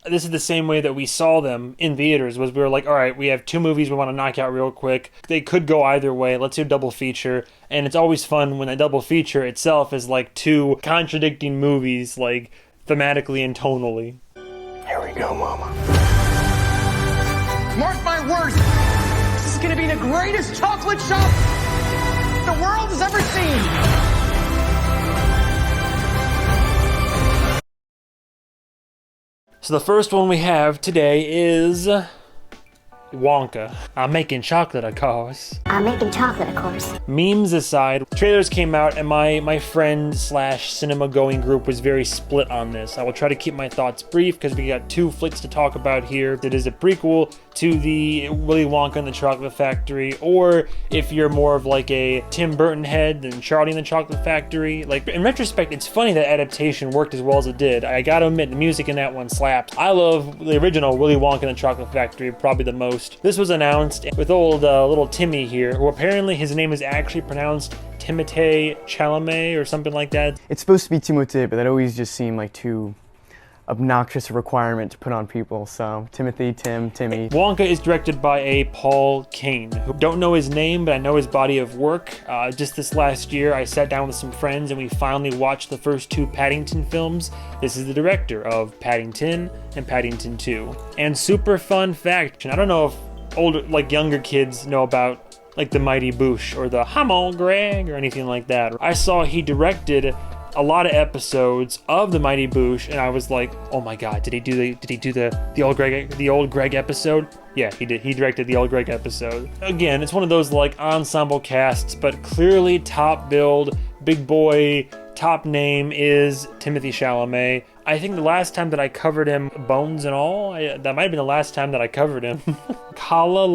this is the same way that we saw them in theaters, was we were like, all right, we have two movies we want to knock out real quick. They could go either way. Let's do a double feature. And it's always fun when a double feature itself is like two contradicting movies, like thematically and tonally. Here we go, Mama. Mark my words, this is gonna be the greatest chocolate shop the world has ever seen. So the first one we have today is Wonka. I'm making chocolate, of course. I'm making chocolate, of course. Memes aside, trailers came out and my friend slash cinema going group was very split on this. I will try to keep my thoughts brief because we got two flicks to talk about here. It is a prequel to the Willy Wonka and the Chocolate Factory, or if you're more of like a Tim Burton head than Charlie and the Chocolate Factory. Like, in retrospect, it's funny that adaptation worked as well as it did. I gotta admit, the music in that one slaps. I love the original Willy Wonka and the Chocolate Factory probably the most. This was announced with old little Timmy here, who apparently his name is actually pronounced Timothée Chalamet or something like that. It's supposed to be Timothée, but that always just seemed like too obnoxious requirement to put on people, so Timothy, Timmy. Wonka is directed by a Paul Kane, who don't know his name, but I know his body of work. Just this last year, I sat down with some friends and we finally watched the first two Paddington films. This is the director of Paddington and Paddington 2. And super fun fact, I don't know if older, like younger kids know about like the Mighty Boosh or the Come on Greg or anything like that. I saw he directed a lot of episodes of the Mighty Boosh, and I was like, oh my god, did he do the old Greg episode? Yeah, he did. He directed the old Greg episode. Again, it's one of those like ensemble casts, but clearly top build, big boy, top name is Timothée Chalamet. I think the last time that I covered him, Bones and All, that might have been the last time that I covered him. Kayla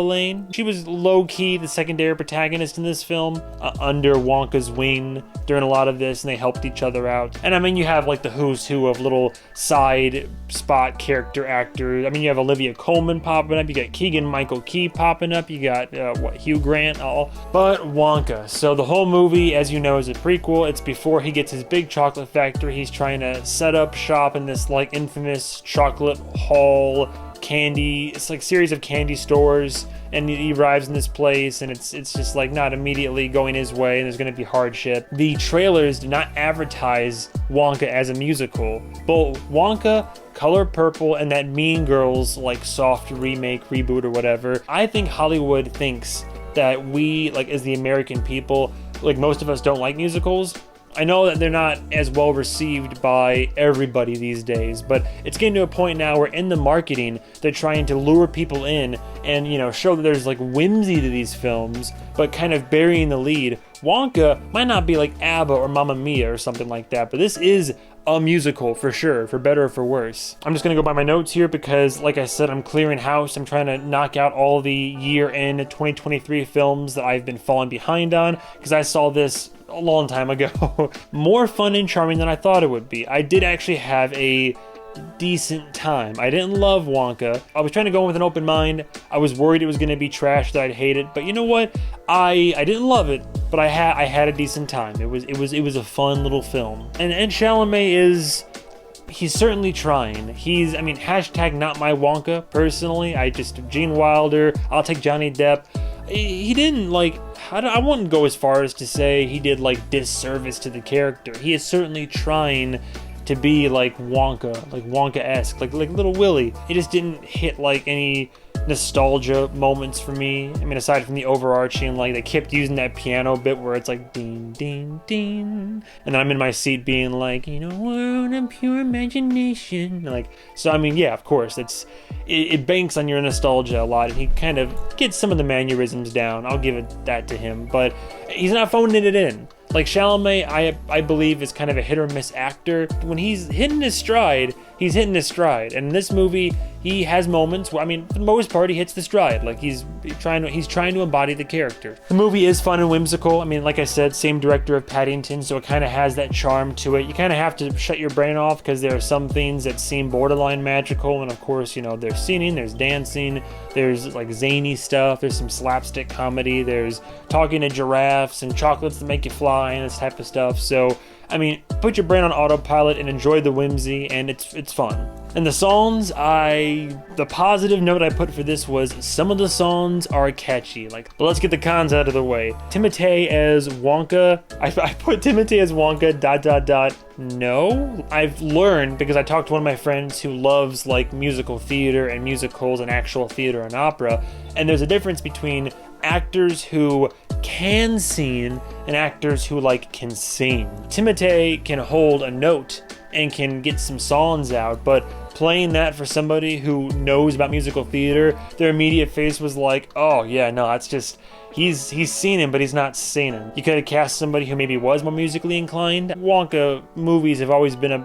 Lane. She was low-key the secondary protagonist in this film, under Wonka's wing during a lot of this, and they helped each other out. And I mean, you have like the who's who of little side spot character actors. I mean, you have Olivia Colman popping up, you got Keegan-Michael Key popping up, you got, Hugh Grant, all. But Wonka. So the whole movie, as you know, is a prequel. It's before he gets his big chocolate factory. He's trying to set up shop in this like infamous chocolate hall candy, it's like series of candy stores, and he arrives in this place and it's just like not immediately going his way and there's going to be hardship. The trailers do not advertise Wonka as a musical, but Wonka, Color Purple, and that Mean Girls like soft remake, reboot or whatever, I think Hollywood thinks that we, like as the American people, like most of us don't like musicals. I know that they're not as well received by everybody these days, but it's getting to a point now where in the marketing, they're trying to lure people in and, you know, show that there's like whimsy to these films, but kind of burying the lead. Wonka might not be like ABBA or Mamma Mia or something like that, but this is a musical for sure, for better or for worse. I'm just gonna go by my notes here because, like I said, I'm clearing house. I'm trying to knock out all the year-end 2023 films that I've been falling behind on because I saw this a long time ago. More fun and charming than I thought it would be. I did actually have a decent time. I didn't love Wonka. I was trying to go in with an open mind. I was worried it was going to be trash, that I'd hate it, but you know what? I didn't love it, but I had a decent time. It was a fun little film. And Chalamet he's certainly trying. I mean, hashtag not my Wonka, personally. Gene Wilder, I'll take Johnny Depp. He didn't like, I wouldn't go as far as to say he did like disservice to the character. He is certainly trying to be like Wonka, like Wonka-esque, like Little Willy. It just didn't hit like any nostalgia moments for me. I mean, aside from the overarching, like they kept using that piano bit where it's like ding, ding, ding, and then I'm in my seat being like, you know, we're on a pure imagination. Like, so I mean, yeah, of course, it banks on your nostalgia a lot, and he kind of gets some of the mannerisms down. I'll give it that to him, but he's not phoning it in. Like Chalamet, I believe, is kind of a hit or miss actor. When he's hitting his stride, he's hitting his stride. And in this movie, he has moments where, I mean, for the most part, he hits the stride. Like he's trying to embody the character. The movie is fun and whimsical. I mean, like I said, same director of Paddington, so it kind of has that charm to it. You kind of have to shut your brain off because there are some things that seem borderline magical. And of course, you know, there's singing, there's dancing, there's like zany stuff, there's some slapstick comedy, there's talking to giraffes and chocolates that make you fly and this type of stuff. So I mean, put your brain on autopilot and enjoy the whimsy, and it's fun. And the songs, the positive note I put for this was some of the songs are catchy. But let's get the cons out of the way. Timothée as Wonka, I put Timothée as Wonka, ... No. I've learned, because I talked to one of my friends who loves musical theater and musicals and actual theater and opera, and there's a difference between actors who can sing and actors who can sing. Timothée can hold a note and can get some songs out, but playing that for somebody who knows about musical theater, their immediate face was like, oh yeah, no, that's just, he's singing, but he's not singing. You could have cast somebody who maybe was more musically inclined. Wonka movies have always been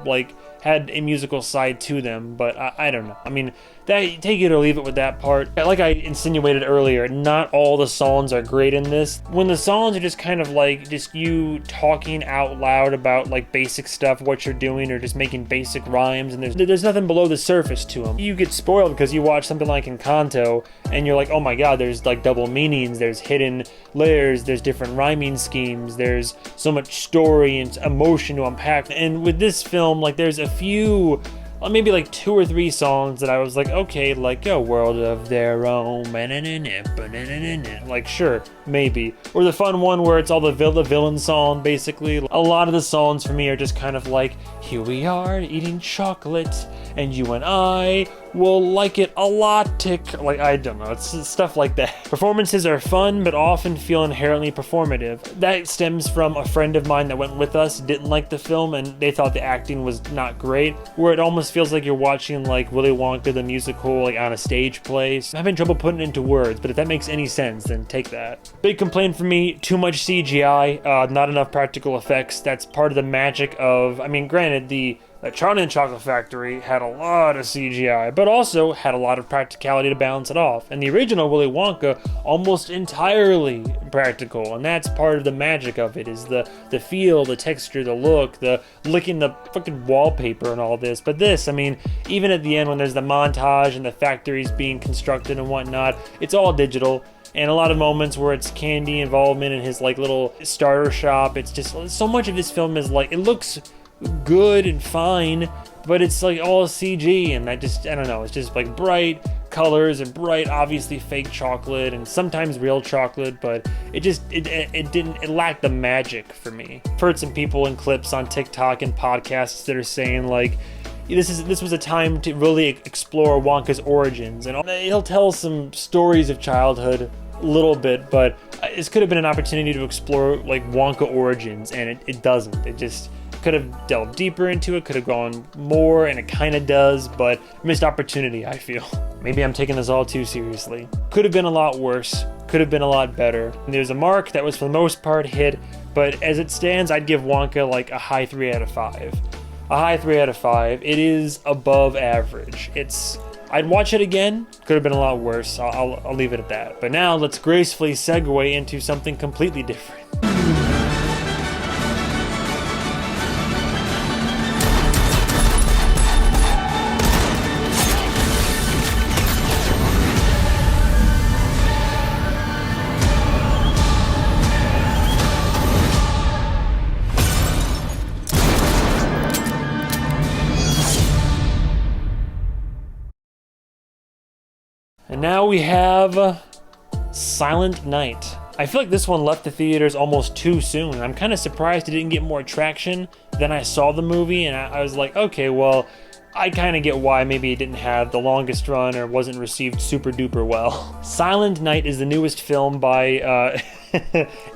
had a musical side to them, but I don't know. I mean, take it or leave it with that part. Like I insinuated earlier, not all the songs are great in this. When the songs are just kind of just you talking out loud about basic stuff, what you're doing, or just making basic rhymes, and there's nothing below the surface to them. You get spoiled because you watch something like Encanto, and you're like, oh my god, there's double meanings, there's hidden layers, there's different rhyming schemes, there's so much story and emotion to unpack. And with this film, there's a few, maybe 2 or 3 songs that I was okay, a world of their own, sure, maybe. Or the fun one where it's all the villain song, basically. A lot of the songs for me are just kind of here we are eating chocolate, and you and I will like it a lot, tick. I don't know, it's stuff like that. Performances are fun, but often feel inherently performative. That stems from a friend of mine that went with us, didn't like the film, and they thought the acting was not great, where it almost feels like you're watching Willy Wonka the musical on a stage play. So I'm having trouble putting it into words, but if that makes any sense, then take that. Big complaint for me, too much CGI, not enough practical effects. That's part of the magic of, I mean, granted, the Charlie and the Chocolate Factory had a lot of CGI, but also had a lot of practicality to balance it off. And the original Willy Wonka, almost entirely practical, and that's part of the magic of it, is the feel, the texture, the look, the licking the fucking wallpaper and all this. But this, I mean, even at the end when there's the montage and the factories being constructed and whatnot, it's all digital. And a lot of moments where it's Candy involvement in his little starter shop. It's just, so much of this film is it looks good and fine, but it's all CG, and I don't know, it's just bright colors and bright, obviously fake chocolate and sometimes real chocolate, but it lacked the magic for me. I've heard some people in clips on TikTok and podcasts that are saying this was a time to really explore Wonka's origins, and he'll tell some stories of childhood a little bit, but this could have been an opportunity to explore Wonka origins, and it doesn't. It just could have delved deeper into it, could have gone more, and it kind of does, but missed opportunity, I feel. Maybe I'm taking this all too seriously. Could have been a lot worse, could have been a lot better. And there's a mark that was for the most part hit, but as it stands, I'd give Wonka a high 3 out of 5. A high 3 out of 5. It is above average. I'd watch it again, could have been a lot worse, I'll leave it at that. But now let's gracefully segue into something completely different. And now we have Silent Night. I feel like this one left the theaters almost too soon. I'm kind of surprised it didn't get more traction than I saw the movie, and I was like, okay, well, I kind of get why maybe it didn't have the longest run or wasn't received super duper well. Silent Night is the newest film by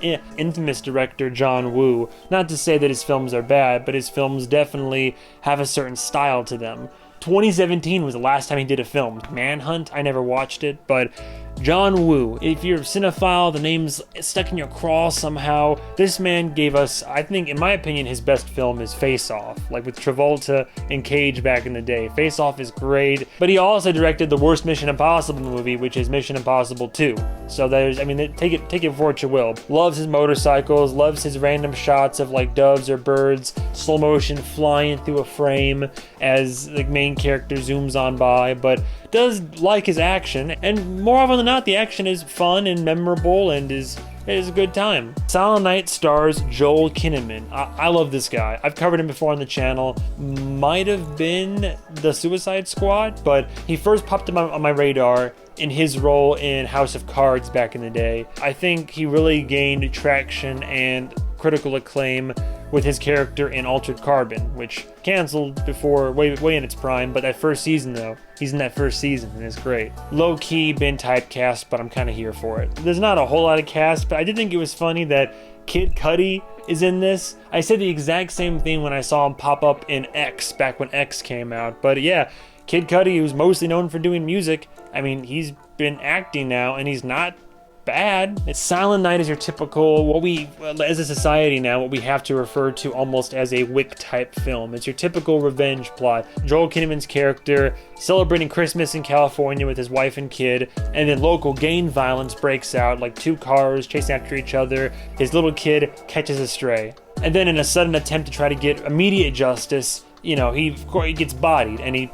infamous director John Woo. Not to say that his films are bad, but his films definitely have a certain style to them. 2017 was the last time he did a film. Manhunt, I never watched it, but John Woo, if you're a cinephile, the name's stuck in your craw somehow. This man gave us, I think, in my opinion, his best film is Face Off, with Travolta and Cage back in the day. Face Off is great, but he also directed the worst Mission Impossible movie, which is Mission Impossible 2. So there's, I mean, take it for what you will. Loves his motorcycles, loves his random shots of doves or birds, slow motion flying through a frame as the main character zooms on by, but does like his action, and more often than not, the action is fun and memorable and is It is a good time. Silent Night stars Joel Kinnaman. I love this guy. I've covered him before on the channel. Might have been the Suicide Squad, but he first popped up on my radar in his role in House of Cards back in the day. I think he really gained traction and critical acclaim with his character in Altered Carbon, which canceled before way in its prime, but that first season though, he's in that first season and it's great. Low-key been typecast, but I'm kind of here for it. There's not a whole lot of cast, but I did think it was funny that Kid Cudi is in this. I said the exact same thing when I saw him pop up in X, back when X came out, but yeah, Kid Cudi, who's mostly known for doing music, I mean, he's been acting now, and he's not bad. Silent Night is your typical, what we, as a society now, what we have to refer to almost as a Wick-type film. It's your typical revenge plot. Joel Kinnaman's character celebrating Christmas in California with his wife and kid, and then local gang violence breaks out, like 2 cars chasing after each other. His little kid catches a stray. And then in a sudden attempt to try to get immediate justice, you know, he gets bodied, and he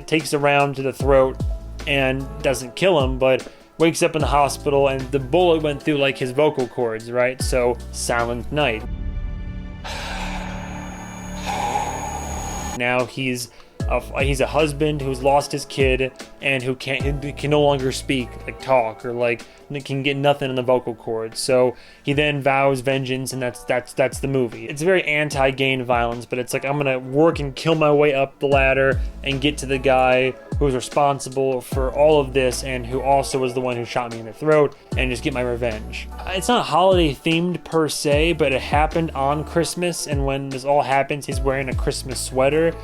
takes a round to the throat and doesn't kill him, but wakes up in the hospital, and the bullet went through like his vocal cords, right? So Silent Night. Now he's a husband who's lost his kid and who can no longer speak, like talk, or like can get nothing in the vocal cords. So he then vows vengeance, and that's the movie. It's very anti-gang violence, but it's like, I'm gonna work and kill my way up the ladder and get to the guy who's responsible for all of this and who also was the one who shot me in the throat, and just get my revenge. It's not holiday themed per se, but it happened on Christmas, and when this all happens, he's wearing a Christmas sweater,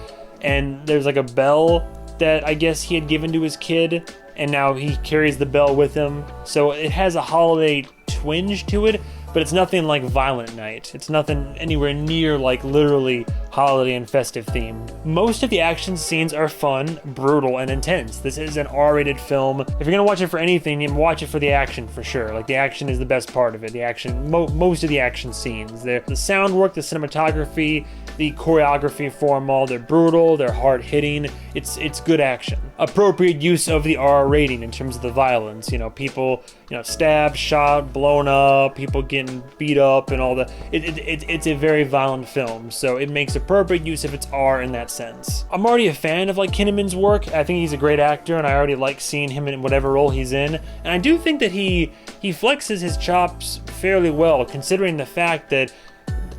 and there's like a bell that I guess he had given to his kid, and now he carries the bell with him. So it has a holiday twinge to it, but it's nothing like Violent Night. It's nothing anywhere near like literally holiday and festive themed. Most of the action scenes are fun, brutal, and intense. This is an R-rated film. If you're gonna watch it for anything, you watch it for the action for sure. Like, the action is the best part of it. The action, most of the action scenes. The sound work, the cinematography, the choreography for them all, they're brutal, they're hard-hitting. It's good action. Appropriate use of the R rating in terms of the violence. You know, people, you know, stabbed, shot, blown up, people getting beat up, and all the. It's a very violent film, so it makes appropriate use of its R in that sense. I'm already a fan of like Kinnaman's work. I think he's a great actor, and I already like seeing him in whatever role he's in. And I do think that he flexes his chops fairly well, considering the fact that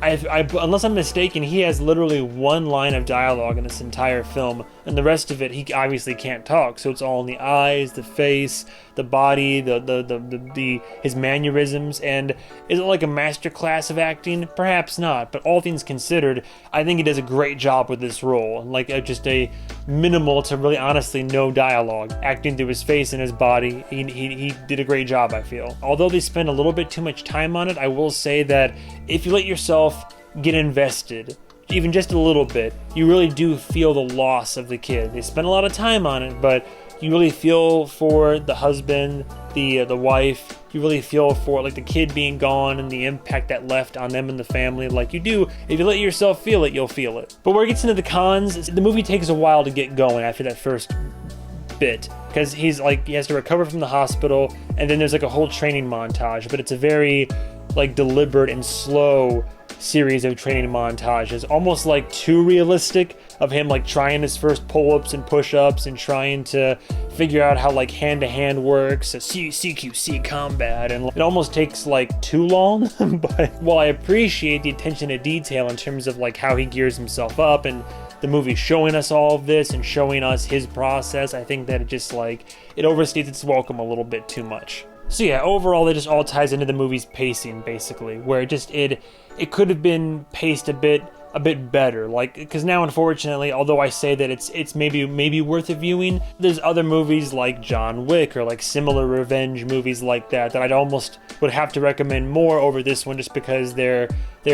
unless I'm mistaken, he has literally one line of dialogue in this entire film, and the rest of it, he obviously can't talk. So it's all in the eyes, the face, the body, his mannerisms. And is it like a masterclass of acting? Perhaps not, but all things considered, I think he does a great job with this role. Like just a minimal to really honestly no dialogue, acting through his face and his body. He did a great job, I feel. Although they spend a little bit too much time on it, I will say that if you let yourself get invested, even just a little bit, you really do feel the loss of the kid. They spend a lot of time on it, but you really feel for the husband, the wife. You really feel for like the kid being gone and the impact that left on them and the family. Like you do, if you let yourself feel it, you'll feel it. But where it gets into the cons, the movie takes a while to get going after that first bit, because he has to recover from the hospital, and then there's like a whole training montage, but it's a very like deliberate and slow series of training montages, almost like too realistic, of him like trying his first pull-ups and push-ups and trying to figure out how like hand-to-hand works, CQC combat, and it almost takes like too long. But while I appreciate the attention to detail in terms of like how he gears himself up, and the movie showing us all of this and showing us his process, I think that it just like it overstates its welcome a little bit too much. So yeah, overall it just all ties into the movie's pacing, basically, where it could have been paced a bit better, like, because now unfortunately, although I say that it's maybe worth a viewing, there's other movies like John Wick or like similar revenge movies like that I'd almost would have to recommend more over this one, just because they're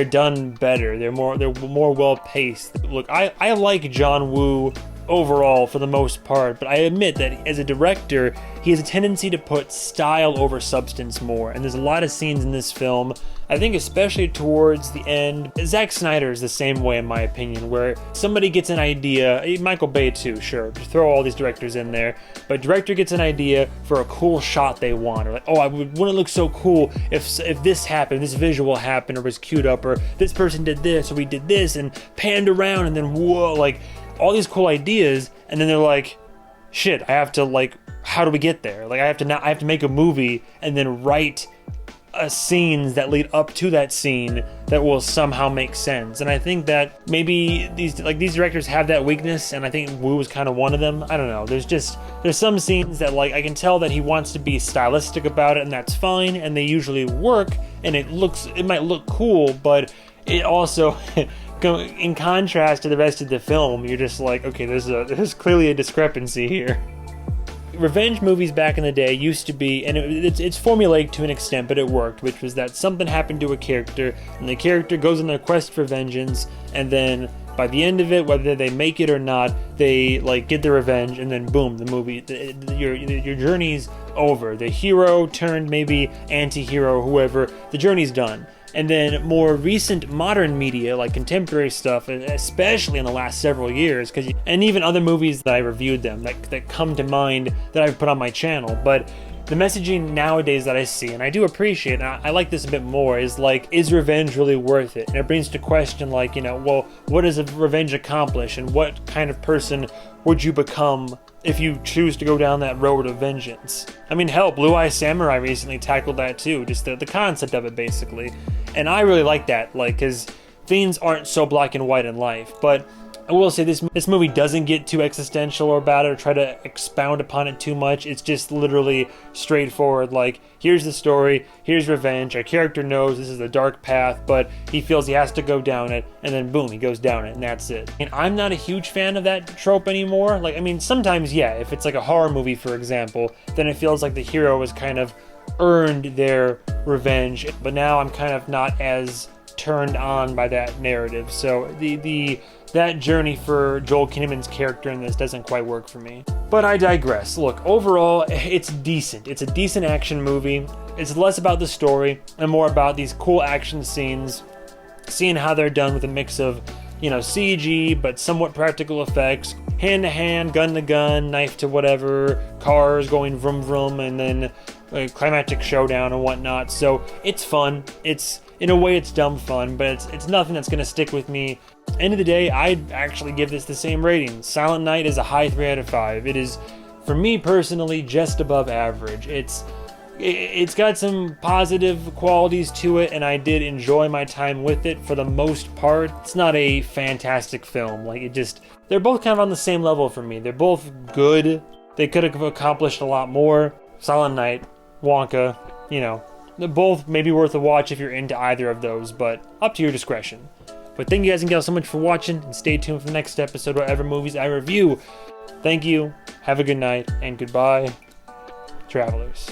done better, they're more well paced. Look, I like John Woo overall for the most part, but I admit that as a director, he has a tendency to put style over substance more, and there's a lot of scenes in this film, I think especially towards the end. Zack Snyder is the same way in my opinion, where somebody gets an idea, Michael Bay too, sure, throw all these directors in there, but director gets an idea for a cool shot they want, or like, oh, wouldn't it look so cool if this happened, this visual happened, or was queued up, or this person did this, or we did this, and panned around, and then whoa, like, all these cool ideas, and then they're like, shit, I have to, like, how do we get there? Like, I have to make a movie and then write scenes that lead up to that scene that will somehow make sense. And I think that maybe these directors have that weakness, and I think Wu was kind of one of them. I don't know. There's some scenes that, like, I can tell that he wants to be stylistic about it, and that's fine, and they usually work, and it might look cool, but it also in contrast to the rest of the film, you're just like, okay, there's clearly a discrepancy here. Revenge movies back in the day used to be, and it's formulaic to an extent, but it worked, which was that something happened to a character, and the character goes on their quest for vengeance, and then by the end of it, whether they make it or not, they, like, get their revenge, and then boom, the movie, your journey's over. The hero turned maybe anti-hero, whoever, the journey's done. And then more recent modern media, like contemporary stuff, especially in the last several years, and even other movies that I reviewed them that come to mind that I've put on my channel, but the messaging nowadays that I see, and I do appreciate, and I like this a bit more, is like, is revenge really worth it? And it brings to question, like, you know, well, what does a revenge accomplish, and what kind of person would you become if you choose to go down that road of vengeance? I mean, hell, Blue Eye Samurai recently tackled that too, just the concept of it, basically. And I really like that, like, because things aren't so black and white in life. But I will say this movie doesn't get too existential about it or try to expound upon it too much. It's just literally straightforward, like, here's the story, here's revenge, our character knows this is a dark path, but he feels he has to go down it, and then boom, he goes down it, and that's it. And I'm not a huge fan of that trope anymore. Like, I mean, sometimes, yeah, if it's like a horror movie, for example, then it feels like the hero has kind of earned their revenge, but now I'm kind of not as turned on by that narrative. So that journey for Joel Kinnaman's character in this doesn't quite work for me. But I digress. Look, overall, it's decent. It's a decent action movie. It's less about the story and more about these cool action scenes, seeing how they're done with a mix of, you know, CG, but somewhat practical effects, hand-to-hand, gun-to-gun, knife to whatever, cars going vroom vroom, and then a climactic showdown and whatnot. So it's fun. It's, in a way, it's dumb fun, but it's nothing that's going to stick with me. End of the day, I'd actually give this the same rating. Silent Night is a high 3 out of 5. It is, for me personally, just above average. It's got some positive qualities to it, and I did enjoy my time with it for the most part. It's not a fantastic film. Like, they're both kind of on the same level for me. They're both good. They could have accomplished a lot more. Silent Night, Wonka, you know, they're both maybe worth a watch if you're into either of those, but up to your discretion. But thank you guys and gals so much for watching, and stay tuned for the next episode, whatever movies I review. Thank you, have a good night, and goodbye, travelers.